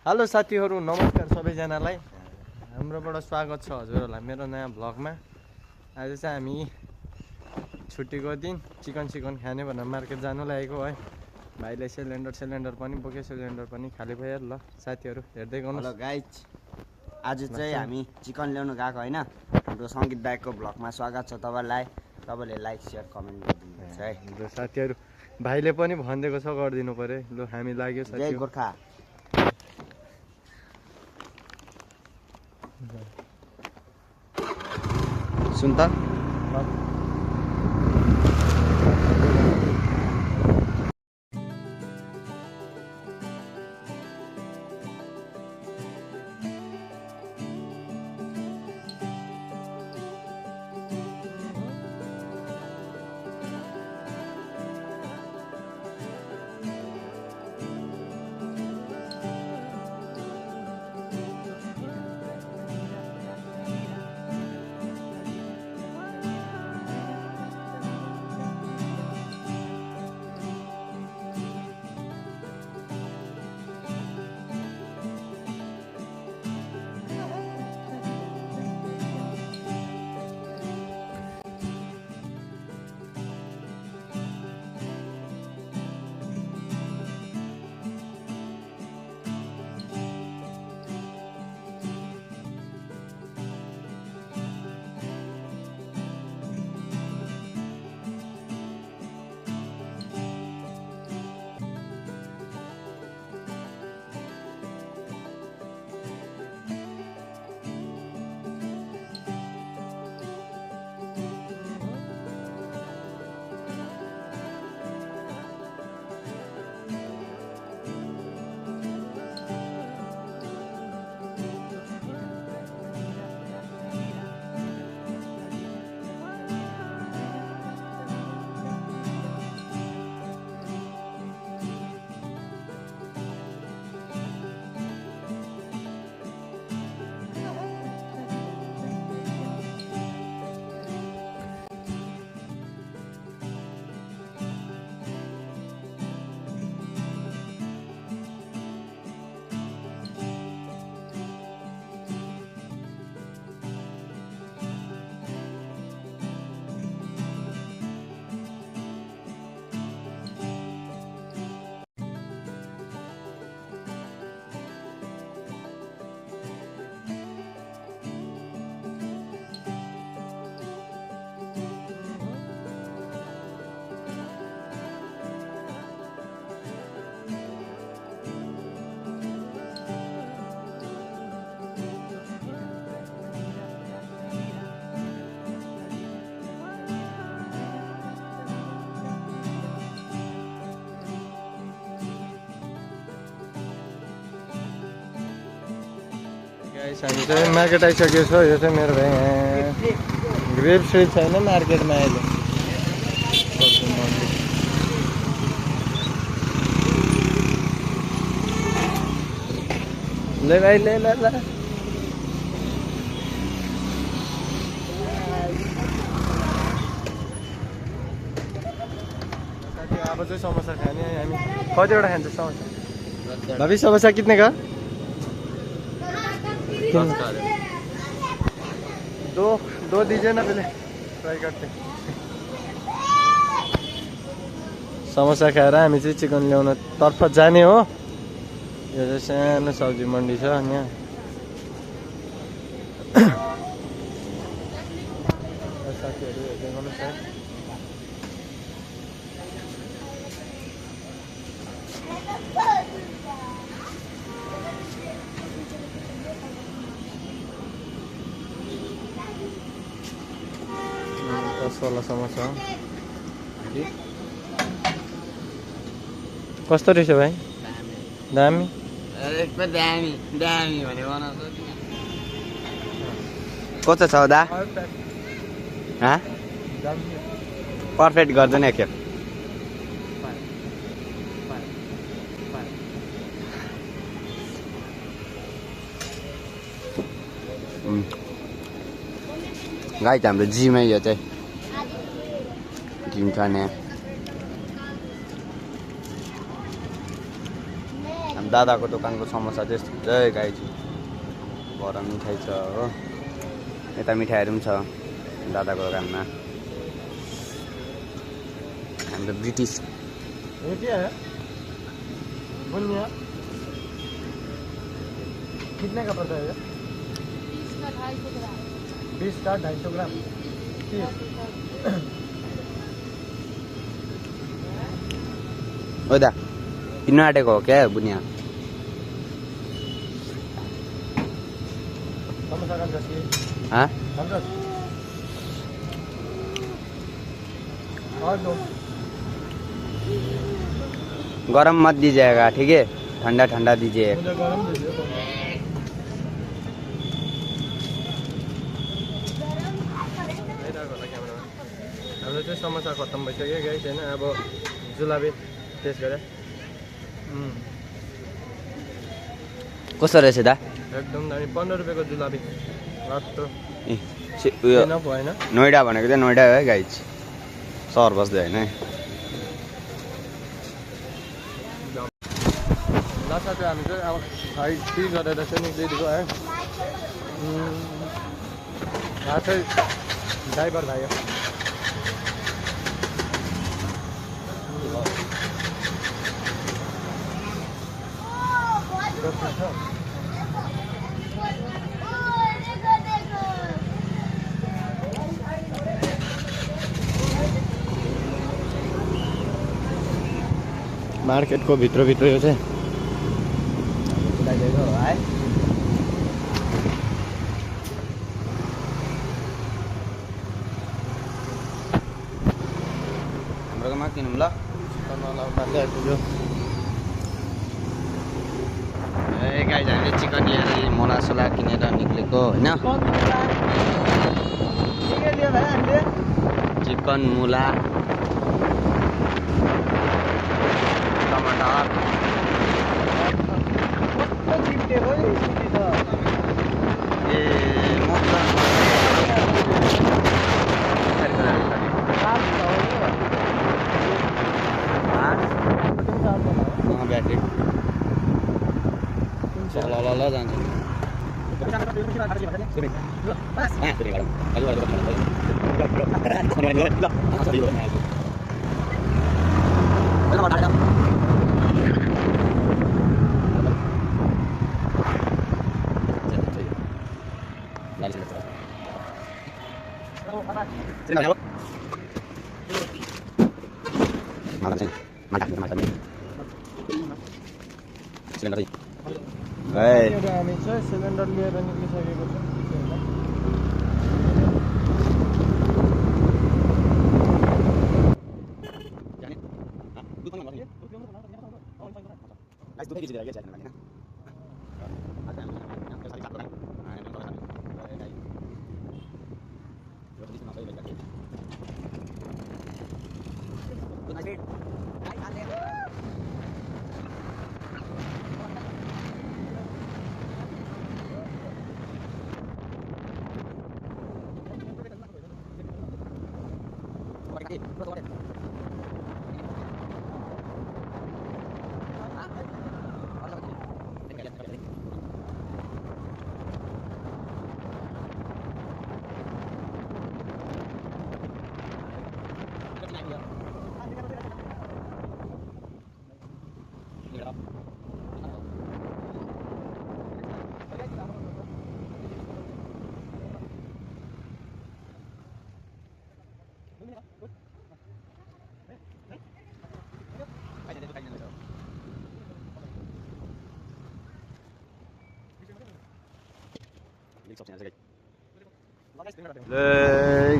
Hello साथीहरू नमस्कार सबैजनालाई हाम्रोबाट स्वागत छ हजुरहरूलाई मेरो नयाँ भ्लगमा। आज चाहिँ हामी छुट्टीको दिन चिकन खाने भनेर मार्केट जानु लागेको है। भाइले सिलिन्डर पनि बोक्यो, सिलिन्डर पनि खाली भयो। ल साथीहरू हेर्दै गर्नु। हेलो गाइज, आज चाहिँ हामी चिकन ल्याउनु गएको होइन। हाम्रो सङ्गीत दाइको भ्लगमा स्वागत छ तपाईँलाई। तपाईँले लाइक सेयर कमेन्ट गरिदिनुहुन्छ है। ल साथीहरू भाइले पनि भनिदिएको छ गरिदिनु पर्यो। ल हामी लाग्यो जय साथीहरू। गोर्खा। सुन त हामी चाहिँ मार्केट आइसकेको छ। यो चाहिँ मेरो भाइ ग्रेप स्विट छैन मार्केटमा अहिले। ले भाइ ले ल ल अब चाहिँ समोसा खाने हामी। कतिवटा खान्छ समोसा? भाभी समोसा कितने का? दो दीजिए ना, पहले ट्राई करते। समोसा खाएर हामी चाहिँ चिकन ल्याउन तर्फ जाने हो। यो चाहिँ सानो सब्जी मन्डी छ यहाँ। साथीहरू हेर्दै गर्नुहोस् है। वाला समोसा कस्तो रहेछ भाइ? दामी कस्तो छ दा? पर्फेक्ट गर्दैन एकखेप। गाइस हाम्रो जिमै यो चाहिँ जिम खाने दादाको दोकानको समोसा चाहिँ यस्तो जय गाईजी बर मिठाई छ हो यता मिठाईहरू पनि छ दादाको दोकानमा हाम्रो ब्रिटिस ये क्या है बुनिया कितने का पड़ता है ये 20 का 250 ग्राम 30 हो दा किन्न आँटेको हो क्या बुनिया समोसा का 10 हाँ 10 और दो गरम मत दीजिएगा ठीक है ठंडा ठंडा दीजिए मुझे गरम दीजिए हाम्रो चाहिँ समोसा खत्तम भइसक्यो गाइस होइन अब जुलाबी टेस्ट गरेँ कस्तो रहेछ दा एकदम दामी 15 रुपियाँको जुलाबी रातो उयो भएन नोइडा भनेको चाहिँ नोइडा है गाइज सहर बस्दै होइन लासा चाहिँ हामी चाहिँ अब खाइ टी गरेर चाहिँ निक्लिदिएको है यहाँ चाहिँ ड्राइभर भाइ हो मार्केटको भित्रभित्र यो चाहिँ है हाम्रोमा किनौँ ल आइपुग्यो ए गाइज हामीले चिकन लिएर मलासला किनेर निक्लेको होइन चिकन मुला टमाटर ए ब्याट्री ल जान्छ हामी चाहिँ सिलिन्डर लिएर निक्लिसकेको छ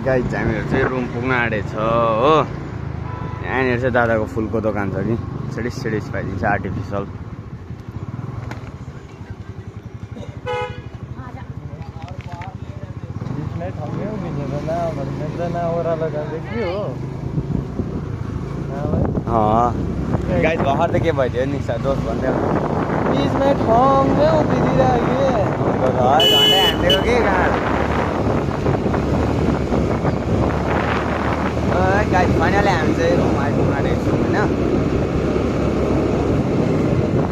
गाइज हामीहरू चाहिँ रुम पुग्न आँटेछ हो यहाँनिर चाहिँ दादाको फुलको दोकान छ कि सिडिस पाइदिन्छ आर्टिफिसियल गाइज भर्खर त के भइदियो नि दोस्त भन्दै बीचमै ठङ्गै उभिदिरहेको झन्डै हान्डेको के गाइज फाइनली हामी चाहिँ रुम आइपुग्न आँटेको छौँ होइन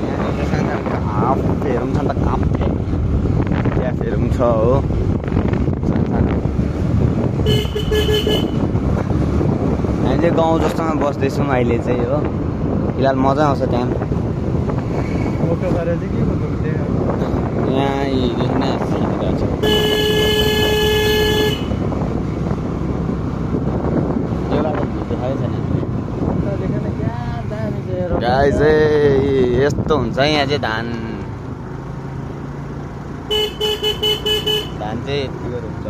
यहाँनिर सानो पनि छ नि त काफे क्याफेहरू पनि छ हो हामीले गाउँ जस्तोमा बस्दैछौँ अहिले चाहिँ हो फिलहाल मजा आउँछ त्यहाँ फोटो गरेर चाहिँ के फोटो खिचेको यहाँ देखिन सिकिरहेको छ गाई चाहिँ यस्तो हुन्छ यहाँ चाहिँ धान चाहिँ यतिको हुन्छ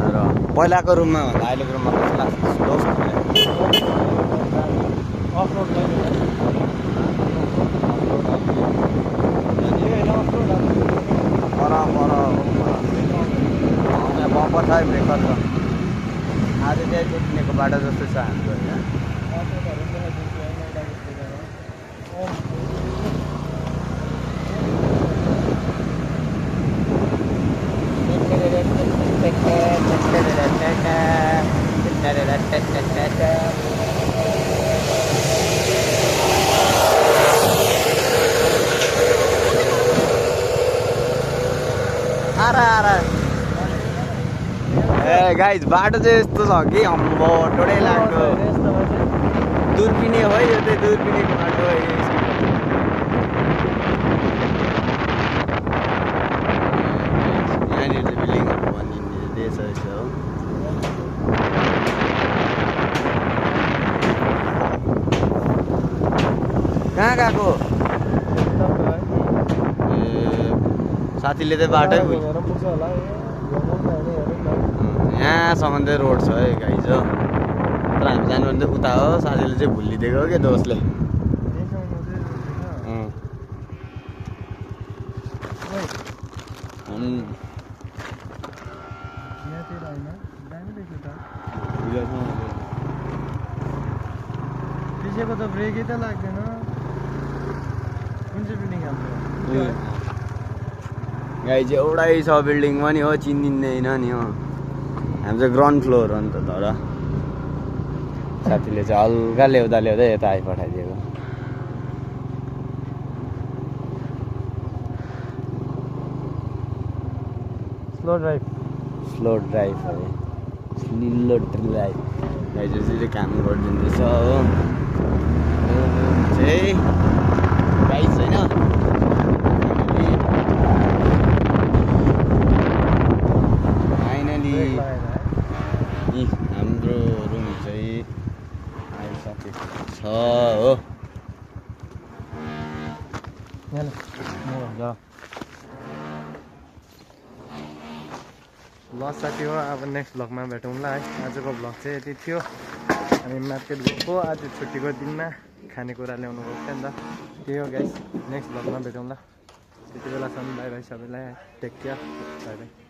र पहिलाको रुममा भन्दा अहिलेको रुममा कस्तो लाग्छ स्लो बम्पर छ ब्रेकर छ आज चाहिँ कुद्नेको बाटो जस्तो छ हाम्रो होइन ए गाइज बाटो चाहिँ यस्तो छ कि अम्बो टोडै लाग्दो दुर्पिने हो यो चाहिँ दुर्पिनेको बाटो हो यहाँनिर चाहिँ बिल्डिङहरू बनिँदैछ यसो हो कहाँ गएको ए साथीले चाहिँ बाटै यहाँसम्म चाहिँ रोड छ है गाइज हो तर हामी जानु भने चाहिँ उता हो साथीले चाहिँ भुलिदिएको हो क्या दोस्तले पिछेको त ब्रेकै त लाग्दैन कुन चाहिँ बिल्डिङ हाम्रो गाई चाहिँ एउटै छ बिल्डिङ पनि हो चिनिँदैन नि हो हामी चाहिँ ग्राउन्ड फ्लोर हो नि त तर साथीले चाहिँ हल्का ल्याउँदा ल्याउँदै यता आइपठाइदिएको स्लो ड्राइभ है स्लो ड्राइभ गाई चाहिँ काम गरिदिँदैछ हो चाहिँ गाई छैन हाम्रो रुम चाहिँ आइसकेको छ हो ल साथी हो अब नेक्स्ट भ्लगमा भेटौँला है आजको भ्लग चाहिँ यति थियो हामी मार्केट गएको आज छुट्टीको दिनमा खानेकुरा ल्याउनु गएको थियो नि त त्यही हो गाइस नेक्स्ट भ्लगमा भेटौँला त्यति बेलासम्म बाई बाई सबैलाई टेक केयर बाई बाई